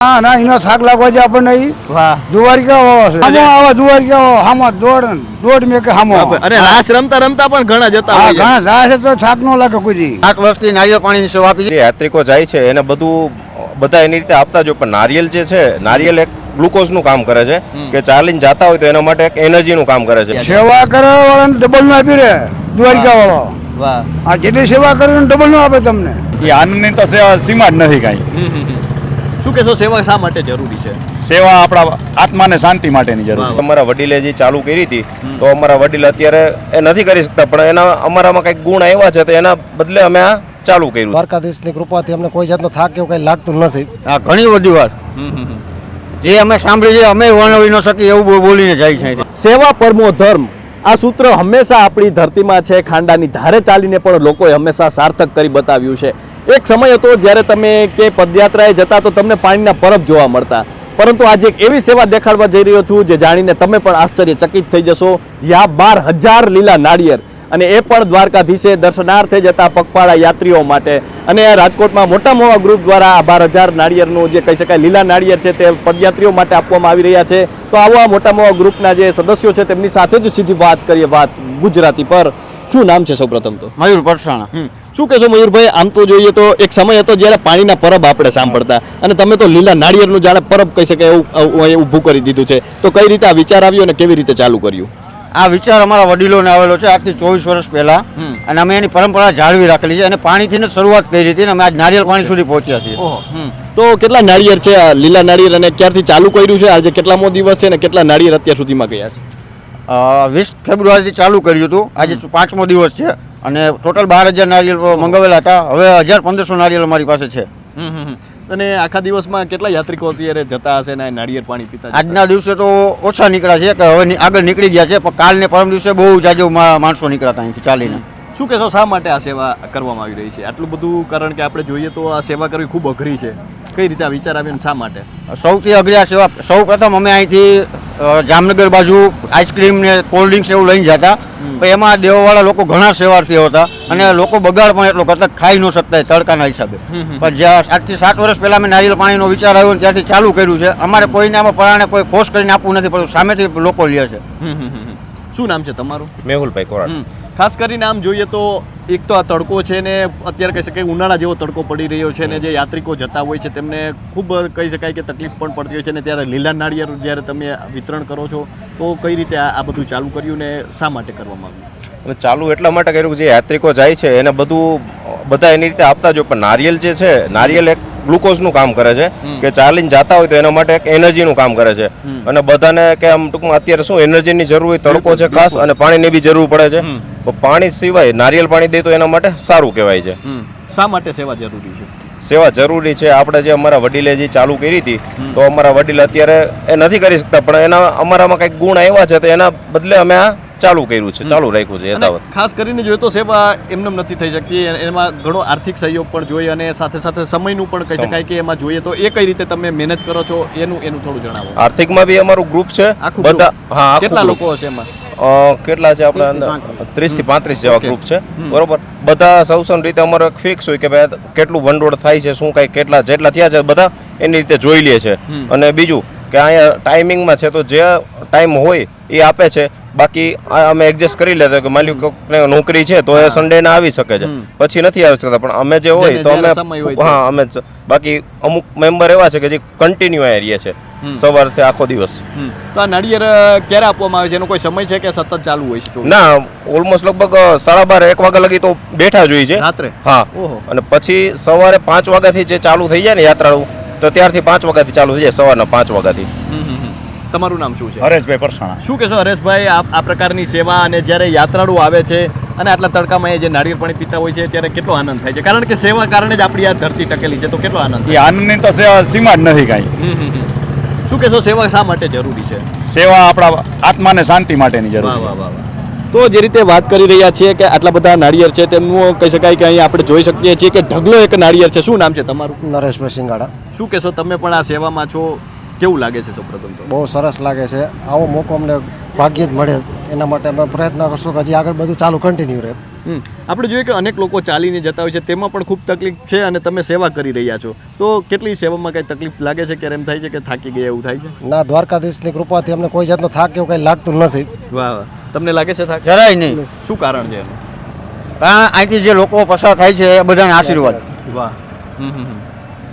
ના ના એનો થાક લાગવા છે આપણને વાહ દ્વારિકા આવા દ્વારિકા હામો દોડ મેં કે હામો અને રાસ રમતા રમતા પણ ઘણા જતા હોય છે. ઘણા રાસ તો થાક ન લાગે કોઈ 8 વર્ષથી નારિયેળ પાણીની સેવા આપી જે યાત્રિકો જાય છે એને બધું બધા એની રીતે આપતા જો પણ નારિયેલ જે છે નારિયેલ એક ગ્લુકોઝનું કામ કરે છે કે ચાલીને જતા હોય તો એના માટે એક એનર્જીનું કામ કરે છે. સેવા કરવા વાળાને ડબલ નું આપી રે દ્વારિકા વાળો વાહ આ જેટલી સેવા કરે ડબલ નું આપે તમને. એ આનંદની તો સીમા જ નથી કાંઈ. શું કહેશો સેવા શા માટે જરૂરી છે? સેવા આપણા આત્માને શાંતિ માટેની જરૂર છે. અમારા વડીલે જે ચાલુ કરી હતી તો અમારા વડીલ અત્યારે એ નથી કરી શકતા પણ એના અમારામાં કંઈક ગુણ આવ્યા છે તો એના બદલે અમે આ ચાલુ કર્યું. દ્વારકાધીશની કૃપાથી અમને કોઈ જાતનો થાક એવું કંઈ લાગતું નથી. આ ઘણી બધી વાર જે અમે સાંભળી છે અમે વર્ણવી ન શકીએ એવું બોલીને જાય છે. સેવા પરમો ધર્મ આ સૂત્ર હંમેશા આપણી ધરતીમાં છે. ખાંડાની ધારે ચાલીને પણ લોકોએ હંમેશા સાર્થક કરી બતાવ્યું છે. એક સમય હતો જ્યારે તમે કે પદયાત્રાએ જતા તો તમને પાણીના પરબ જોવા મળતા, પરંતુ આજે એક એવી સેવા દેખાડવા જઈ રહ્યો છું જે જાણીને તમે પણ આશ્ચર્યચકિત થઈ જશો. જ્યાં 12,000 લીલા નાળિયેર અને એ પણ દ્વારકાધીશે દર્શનાર્થે જતા પગપાળા યાત્રીઓ માટે. અને રાજકોટમાં મોટા મોટા ગ્રુપ દ્વારા આ 12,000 નાળિયેરનું જે કહી શકાય લીલા નાળિયેર છે તે પદયાત્રીઓ માટે આપવામાં આવી રહ્યા છે. તો આવા મોટા મોટા ગ્રુપના જે સદસ્યો છે તેમની સાથે જ સીધી વાત કરીએ, વાત ગુજરાતી પર. શું નામ છે સૌપ્રથમ તો? મયુર પરસાણા. શું કહેશો મયુરભાઈ? આમ તો જોઈએ તો એક સમય હતો જ્યારે પાણીના પરબ આપણે સાંભળતા અને તમે તો લીલા નાળિયેરનું જાણે પરબ કહી શકાય એવું ઊભું કરી દીધું છે. તો કઈ રીતે આ વિચાર આવ્યો અને કેવી રીતે ચાલુ કર્યું? આ વિચાર અમારા વડીલોને આવેલો છે આજથી 24 વર્ષ પહેલા, અને અમે એની પરંપરા જાળવી રાખેલી છે અને પાણીથી જ શરૂઆત કરી હતી અને અમે આજ નારિયેળ પાણી સુધી પહોંચ્યા છીએ. તો કેટલા નાળિયેર છે આ લીલા નાળિયેર અને ક્યારથી ચાલુ કર્યું છે? આજે કેટલામો દિવસ છે અને કેટલા નાળિયેર અત્યાર સુધીમાં ગયા છે? 20 ફેબ્રુઆરીથી ચાલુ કર્યું હતું, આજે 5મો દિવસ છે અને ટોટલ 12,000 નારિયેળ મંગાવેલા હતા. હવે 1,500 નારિયેળ અમારી પાસે છે. અને આખા દિવસમાં કેટલા યાત્રિકો અત્યારે જતા હશે ને નાળિયેર પાણી પીતા? આજના દિવસે તો ઓછા નીકળ્યા છે કે હવે આગળ નીકળી ગયા છે, પણ કાલ ને પરમ દિવસે બહુ જાજો માણસો નીકળ્યા અહીંથી ચાલીને. શું કહેશો શા માટે આ સેવા કરવામાં આવી રહી છે આટલું બધું? કારણ કે આપણે જોઈએ તો આ સેવા કરવી ખૂબ અઘરી છે. કઈ રીતે આ વિચાર આવ્યો શા માટે? સૌથી અઘરી આ સેવા, સૌ પ્રથમ અમે અહીંથી જામનગર બાજુ આઈસ્ક્રીમ ને કોલ્ડ ડ્રિંક્સ એવું લઈને જતા, પણ એમાં દેવાવાળા લોકો ઘણા સેવાર્થીઓ હતા અને લોકો બગાડ પણ એટલો કરતા, ખાઈ ન શકતા તડકાના હિસાબે. પણ જ્યાં આજથી 7 વર્ષ પહેલા મેં નારિયેળ પાણીનો વિચાર આવ્યો ને ત્યારથી ચાલુ કર્યું છે. અમારે કોઈને આમાં પરાણે કોઈ ફોર્સ કરીને આપવું નથી પડતું, સામેથી લોકો લે છે. શું નામ છે તમારું? મેહુલભાઈ કોરાડ. ખાસ કરીને આમ જોઈએ તો એક તો આ તડકો છે ને અત્યારે કહી શકાય ઉનાળા જેવો તડકો પડી રહ્યો છે ને જે યાત્રિકો જતા હોય છે તેમને ખૂબ કહી શકાય કે તકલીફ પણ પડતી હોય છે ને ત્યારે લીલા નાળિયેર જ્યારે તમે વિતરણ કરો છો તો કઈ રીતે આ બધું ચાલુ કર્યું ને શા માટે કરવામાં આવ્યું? ચાલુ એટલા માટે કર્યું કે જે યાત્રિકો જાય છે એને બધું બધા એની રીતે આપતા જો પણ નારિયેલ જે છે નારિયેલ એક ગ્લુકોઝનું કામ કરે છે કે ચાલીને જતા હોય તો એના માટે એક એનર્જીનું કામ કરે છે. અને બધાને કે આમ ટૂંકમાં અત્યારે શું એનર્જીની જરૂર હોય, તડકો છે ખાસ અને પાણીની બી જરૂર પડે છે. તો પાણી સિવાય નારિયેલ પાણી દે તો એના માટે સારું કહેવાય છે. શા માટે સેવા જરૂરી છે? સેવા જરૂરી છે. આપણે જે અમારા વડીલે જે ચાલુ કરી હતી તો અમારા વડીલ અત્યારે એ નથી કરી શકતા પણ એના અમારામાં કંઈક ગુણ આવ્યા છે તો એના બદલે અમે આ ચાલુ કર્યું છે, ચાલુ રાખ્યું છે યથાવત. ખાસ કરીને જોઈએ તો સેવા એમને નથી થઈ શકતી, એમાં ઘણો આર્થિક સહયોગ પણ જોઈએ અને સાથે સાથે સમયનું પણ કહી શકાય કે એમાં જોઈએ તો એ કઈ રીતે તમે મેનેજ કરો છો એનું થોડું જણાવો. આર્થિકમાં બી અમારું ગ્રુપ છે બધા. હા, કેટલા લોકો હશે એમાં? કેટલા છે આપણે 30 થી 35 જેવા ગ્રુપ છે. બરોબર. બધા સૌસન રીતે અમારો એક ફિક્સ હોય કે ભાઈ કેટલું ભંડોળ થાય છે, શું કઈ કેટલા જેટલા થયા છે બધા એની રીતે જોઈ લે છે. અને બીજું કે અહીંયા ટાઈમિંગમાં છે તો જે ટાઈમ હોય એ આપે છે. બાકી અમે એડજસ્ટ કરી લેતા કે માની લો નોકરી છે તો એ સન્ડે ના આવી શકે છે, પછી નથી આવી શકતા. પણ અમે જે હોય તો અમે બાકી અમુક મેમ્બર એવા છે કે જે કન્ટિન્યુ અહીંયા રહીએ છે સવારથી આખો દિવસ. તો આ નાળિયેર ક્યારે આપવામાં આવે છે? એનો કોઈ સમય છે કે સતત ચાલુ હોય છે? ના, ઓલમોસ્ટ લગભગ 12:30 1 વાગ્યા લગી તો બેઠા જ હોય છે રાત્રે. હા. અને પછી સવારે 5 વાગ્યાથી જે ચાલુ થઈ જાય ને યાત્રાળુ તો ત્યારથી 5 વાગ્યાથી ચાલુ થઈ જાય, સવારના 5 વાગ્યાથી. તમારું નામ શું છે? હરેશભાઈ પરસાણા. શું કહેશો હરેશભાઈ આ પ્રકારની સેવા અને જ્યારે યાત્રાળુ આવે છે અને આટલા તડકામાં એ જે નાળિયેર પાણી પીતા હોય છે ત્યારે કેટલો આનંદ થાય છે? કારણ કે સેવા કારણે જ આપણી આ ધરતી ટકેલી છે, તો કેટલો આનંદ? એ આનંદની તો સીમા જ નથી કાંઈ. શું કહેશો સેવા શા માટે જરૂરી છે? સેવા આપણા આત્માને શાંતિ માટેની જરૂર છે. તો જે રીતે વાત કરી રહ્યા છીએ કે આટલા બધા નાળિયેર છે તેમનું કહી શકાય કે અહીં આપણે જોઈ શકીએ છીએ કે ઢગલો એક નાળિયેર છે. શું નામ છે તમારું? નરેશભાઈ સિંગાડા. શું કહેશો તમે પણ આ સેવામાં છો, કેવું લાગે છે? સૌપ્રથમ તો બહુ સરસ લાગે છે. આવો મોકો અમને ભાગ્યે જ મળે, એના માટે અમે પ્રયત્ન કરશું કે હજી આગળ બધું ચાલુ કન્ટિન્યુ રહે. આપણે જોઈએ કે અનેક લોકો ચાલીને જતા હોય છે, તેમાં પણ ખૂબ તકલીફ છે અને તમે સેવા કરી રહ્યા છો, તો કેટલી સેવામાં કઈ તકલીફ લાગે છે, ક્યારે એમ થાય છે કે થાકી ગયા એવું થાય છે? ના, દ્વારકાધીશની કૃપાથી અમને કોઈ જાતનો થાક એવું કંઈ લાગતું નથી. વાહ વાહ, તમને લાગે છે થાક? જરાય નહીં. શું કારણ છે એનું? કારણ અહીંથી જે લોકો પસાર થાય છે એ બધાને આશીર્વાદ. વાહ.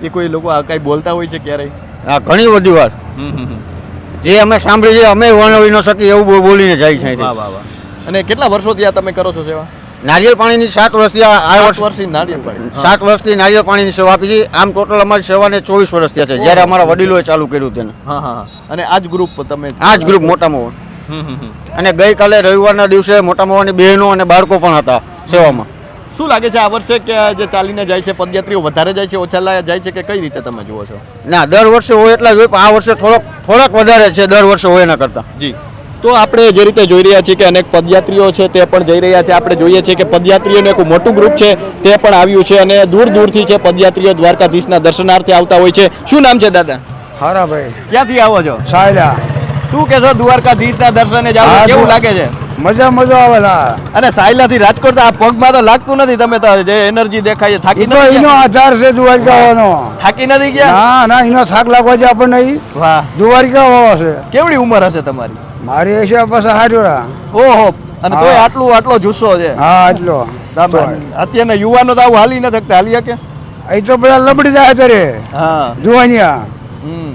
એ કોઈ લોકો આ કાંઈ બોલતા હોય છે ક્યારેય? હા, ઘણી બધી વાર જે અમે સાંભળી છે અમે વર્ણવી ન શકીએ એવું બોલીને જાય છે અહીંથી. વાહ વાહ વાહ. અને કેટલા વર્ષોથી આ તમે કરો છો સેવા? નારિયેળ પાણીની 7 વર્ષથી આ 8 વર્ષથી નારિયેળ પાણી. 7 વર્ષથી નારિયેળ પાણીની સેવા આપી છે. આમ ટોટલ અમારી સેવાને 24 વર્ષ થયા છે જ્યારે અમારા વડીલોએ ચાલુ કર્યું તેને. હા હા. અને આ જ ગ્રુપ તમે? આ જ ગ્રુપ મોટામાં. અને ગઈકાલે રવિવારના દિવસે મોટામાં બહેનો અને બાળકો પણ હતા સેવામાં. શું લાગે છે આ વર્ષે કે જે ચાલીને જાય છે પદયાત્રીઓ વધારે જાય છે, ઓછા જાય છે, કે કઈ રીતે તમે જુઓ છો? ના, દર વર્ષે હોય એટલા જ હોય, પણ આ વર્ષે થોડાક વધારે છે દર વર્ષે હોય એના કરતાં. જી. તો આપણે જે રીતે જોઈ રહ્યા છીએ કે અનેક પદયાત્રીઓ છે તે પણ જઈ રહ્યા છે. આપણે જોઈએ છીએ કે પદયાત્રીઓનું એક મોટું ગ્રુપ છે તે પણ આવ્યું છે અને દૂર દૂરથી છે પદયાત્રીઓ દ્વારકાધીશના દર્શનાર્થે આવતા હોય છે. શું નામ છે દાદા? હારા ભાઈ ક્યાંથી આવો છો? સાયલા. શું કહેશો, દ્વારકાધીશના દર્શને જાવ હા, કેવું લાગે છે? મજા આવેલા. અને સાયલાથી રાજકોટ તો આ પગમાં તો લાગતું નથી, તમે તો જે એનર્જી દેખાય છે, થાકી એ તો નથી એનો ગયા? આધાર છે દ્વારકાવાનો. થાકી નથી ગયા? ના, એનો થાક લાગવા છે આપણને. વાહ. દ્વારકા છે. કેવડી ઉંમર હશે તમારી? મારી હશે પાસે હાજરા. ઓહો. અને હા. તોય આટલો જુસ્સો છે. હા, આટલો. અત્યારના યુવાનો તો આવું હાલી નથી શકતા, હાલી શકે? એ તો બધા લબડી જાય અત્યારે હા. જુવાનિયા.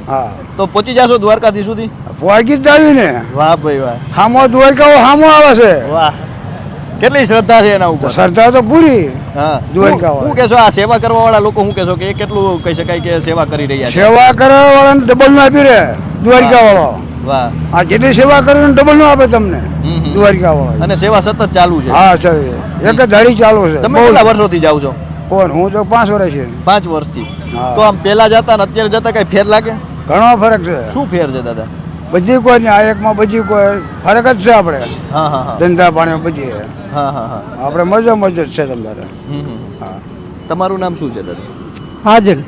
હા, તો પહોંચી જાશો દ્વારકાથી સુધી? પહોંચી જ જાવી ને. વાહ ભાઈ વાહ. હામો દ્વારકા હામો આવે છે. વાહ. કેટલી શ્રદ્ધા છે એના ઉપર? શ્રદ્ધા તો પૂરી. હા. દ્વારકા શું કહેશો આ સેવા કરવા વાળા લોકો, શું કહેશો કે એ કેટલું કહી શકાય કે સેવા કરી રહ્યા છે? સેવા કરવા વાળાને ડબલ નું આપી રે દ્વારકા વાળો. વાહ. આ જેટલી સેવા કરે ડબલ નું આપે તમને દ્વારકા વાળો. અને સેવા સતત ચાલુ છે? હા સર, એક જ ધારી ચાલુ છે. તમે કેટલા વર્ષોથી જાવ છો? કોણ? હું તો 5 વર્ષ છે. 5 વર્ષથી. હા. તો આમ પેલા જતા ને અત્યારે જતા કઈ ફેર લાગે? ઘણો ફરક છે. શું ફેર છે દાદા? બધી કોઈ નહીં, આ એકમાં બધી કોઈ ફરક જ છે. આપણે હા હા હા. ધંધા પાણીમાં બધી હા હા હા. આપણે મજા જ છે તમારે. હા. તમારું નામ શું છે દાદા? હાજર.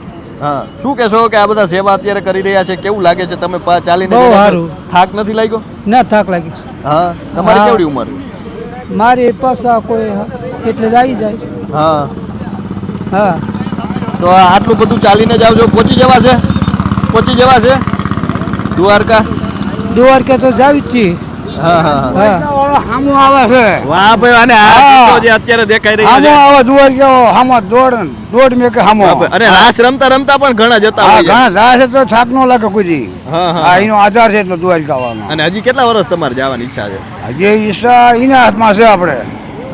હા. શું કહેશો કે આ બધા સેવા અત્યારે કરી રહ્યા છે, કેવું લાગે છે? તમે ચાલીને બહુ જઈ રહ્યા છો? સારું. થાક નથી લાગ્યો? ના, થાક લાગી. હા. તમારી હા. કેવડી ઉંમર? મારી પાસા કોઈ એટલે જ આવી જાય. હા. હા. તો આટલું બધું ચાલીને જાવ છો, પહોંચી જવા છે? પહોંચી જવા છે દ્વારકા? દ્વારકા તો જાવી જ છીએ. હા હા હા. હામો આવે છે. વાહ ભાઈ. અને આ હા. ચિત્રો જે અત્યારે દેખાઈ રહ્યા હામો છે. આવે દ્વારકા હામો દોડ મેં કે હામો. વાહ ભાઈ. અને રાસ રમતા રમતા પણ ઘણા જતા હા, હોય છે. ઘણા જાય છે તો થાક ન લાગે કોઈ દી. હા હા. હા, એનો આધાર છે એટલો દ્વારકા વાળાનો. અને હજી કેટલા વર્ષ તમારે જવાની ઈચ્છા છે? જે ઈચ્છા એના હાથમાં છે. આપણે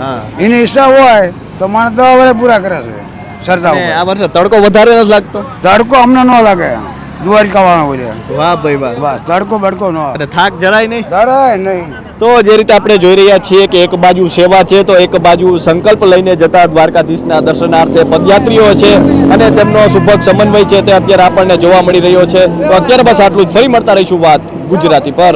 હા. એની ઈચ્છા હોય તો મને 10 વર્ષ પૂરા કરે છે સરદાર અને આ વર્ષે તડકો વધારે નથી લાગતો? તડકો અમને ન લાગે દ્વારકા વાળા હોય. વાહ ભાઈ વાહ. વાહ, તડકો બડકો ન અને થાક જરાય નહીં? જરાય નહીં. તો જે રીતે આપણે જોઈ રહ્યા છીએ કે એક બાજુ સેવા છે તો એક બાજુ સંકલ્પ લઈને જતા દ્વારકાધીશના દર્શનાર્થે પદયાત્રીઓ છે અને તેમનો સુભગ સમન્વય છે તે અત્યારે આપણને જોવા મળી રહ્યો છે. તો અત્યારે બસ આટલું જ. ફરી મળતા રહીશું વાત ગુજરાતી પર.